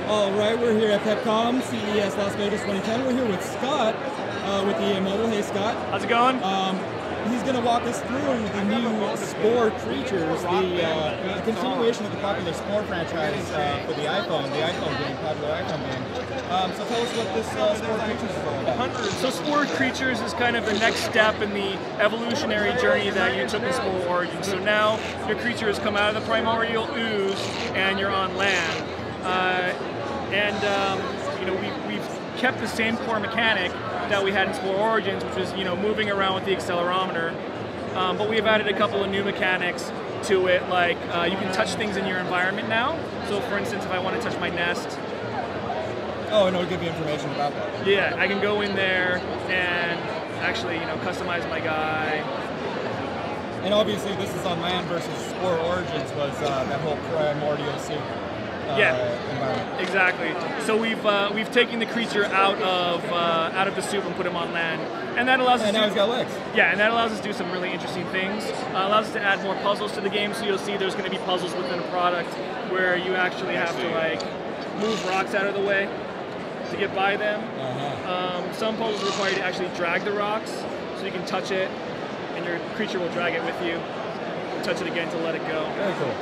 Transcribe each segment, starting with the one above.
All right, we're here at PepCom, CES Las Vegas 2010. We're here with Scott with the iMobile. Hey, Scott. How's it going? He's going to walk us through the new Spore Creatures, the continuation of the popular Spore franchise for the iPhone game, popular iPhone game. So tell us what this Spore Creatures is all about. So Spore Creatures is kind of the next step in the evolutionary journey that you took in Spore Origins. So now your creature has come out of the primordial ooze and you're on land. You know, we've kept the same core mechanic that we had in Spore Origins, which was, you know, moving around with the accelerometer. But we've added a couple of new mechanics to it, like you can touch things in your environment now. So for instance, if I want to touch my nest. Oh, and it'll give you information about that. Yeah, I can go in there and actually, you know, customize my guy. And obviously this is on land versus Spore Origins was that whole primordial soup. Environment. Exactly. So we've taken the creature out of the soup and put him on land, and that allows us. And now he's got legs. Yeah, and that allows us to do some really interesting things. Allows us to add more puzzles to the game. So you'll see there's going to be puzzles within a product where you actually have to like move rocks out of the way to get by them. Some puzzles require you to actually drag the rocks, so you can touch it, and your creature will drag it with you. Touch it again to let it go. Very cool.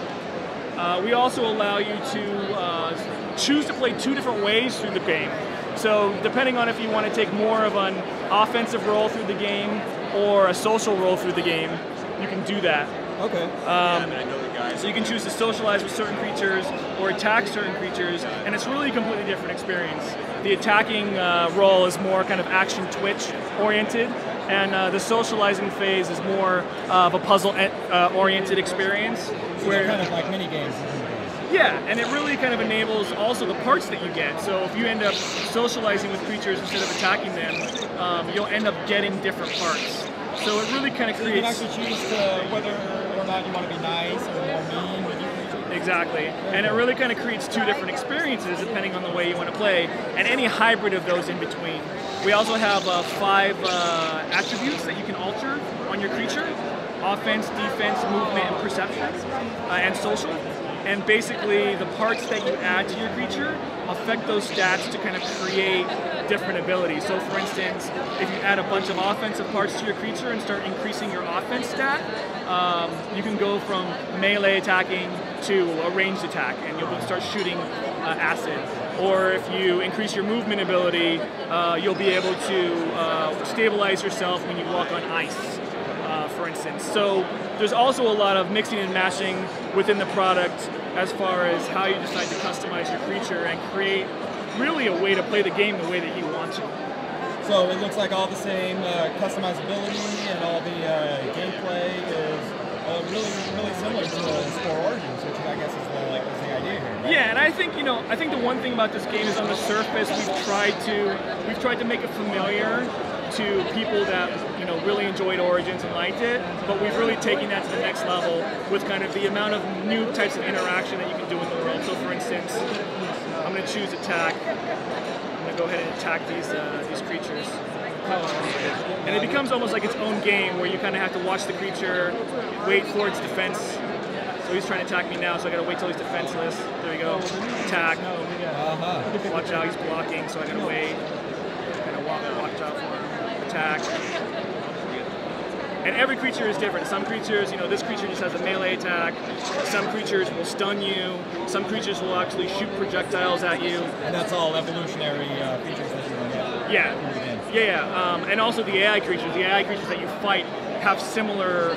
We also allow you to choose to play two different ways through the game. So depending on if you want to take more of an offensive role through the game or a social role through the game, you can do that. Okay. So you can choose to socialize with certain creatures or attack certain creatures, and it's really a completely different experience. The attacking role is more kind of action twitch oriented, and the socializing phase is more of a puzzle oriented experience. So where kind of like mini games. Yeah, and it really kind of enables also the parts that you get. So if you end up socializing with creatures instead of attacking them, you'll end up getting different parts. So it really kind of creates. You can actually choose whether or not you want to be nice or more mean with your creature. Exactly, and it really kind of creates two different experiences depending on the way you want to play, and any hybrid of those in between. We also have 5 attributes that you can alter on your creature: offense, defense, movement, and perception, and social. And basically, the parts that you add to your creature affect those stats to kind of create different abilities. So for instance, if you add a bunch of offensive parts to your creature and start increasing your offense stat, you can go from melee attacking to a ranged attack, and you'll start shooting acid. Or if you increase your movement ability, you'll be able to stabilize yourself when you walk on ice, for instance. So there's also a lot of mixing and matching within the product as far as how you decide to customize your creature and create really a way to play the game the way that you want to. So it looks like all the same customizability and all the gameplay is really similar to Spore Origins, which I guess is the idea here, right? Yeah, and I think the one thing about this game is on the surface we've tried to make it familiar to people that really enjoyed Origins and liked it, but we've really taken that to the next level with kind of the amount of new types of interaction that you can do in the world. So for instance, I'm going to choose attack. I'm going to go ahead and attack these creatures. And it becomes almost like its own game where you kind of have to watch the creature, wait for its defense. So he's trying to attack me now, so I got to wait till he's defenseless. There we go. Attack. Watch out, he's blocking, so I got to wait. Kind of watch out for him. Attack. And every creature is different. Some creatures, this creature just has a melee attack. Some creatures will stun you. Some creatures will actually shoot projectiles at you. And that's all evolutionary features that you can get. Yeah. And also the AI creatures. The AI creatures that you fight have similar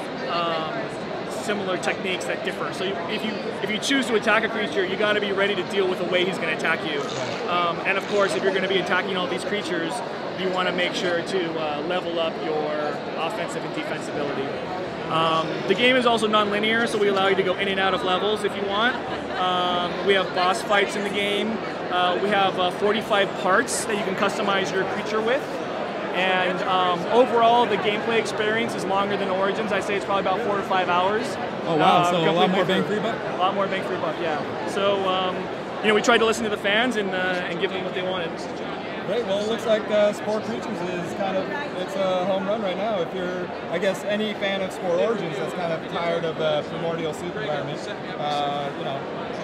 techniques that differ. So if you choose to attack a creature, you got to be ready to deal with the way he's going to attack you. And of course, if you're going to be attacking all these creatures, you want to make sure to level up your offensive and defense ability. The game is also non-linear, so we allow you to go in and out of levels if you want. We have boss fights in the game. We have 45 parts that you can customize your creature with. And overall, the gameplay experience is longer than Origins. I say it's probably about 4 to 5 hours. Oh wow, so a lot more bang for your buck? A lot more bang for your buck, yeah. So, we tried to listen to the fans and give them what they wanted. Great. Well, it looks like Spore Creatures is it's a home run right now. If you're, I guess, any fan of Spore Origins that's kind of tired of the primordial soup environment,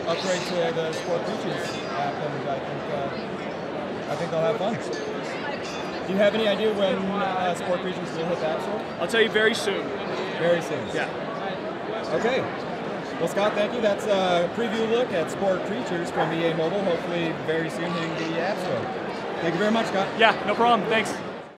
upgrade to the Spore Creatures app, and I think they'll have fun. Do you have any idea when Spore Creatures will hit the App Store? I'll tell you very soon. Very soon. Yeah. Okay. Well, Scott, thank you. That's a preview look at Spore Creatures from EA Mobile, hopefully very soon hitting the App Store. Thank you very much, Scott. Yeah, no problem. Thanks.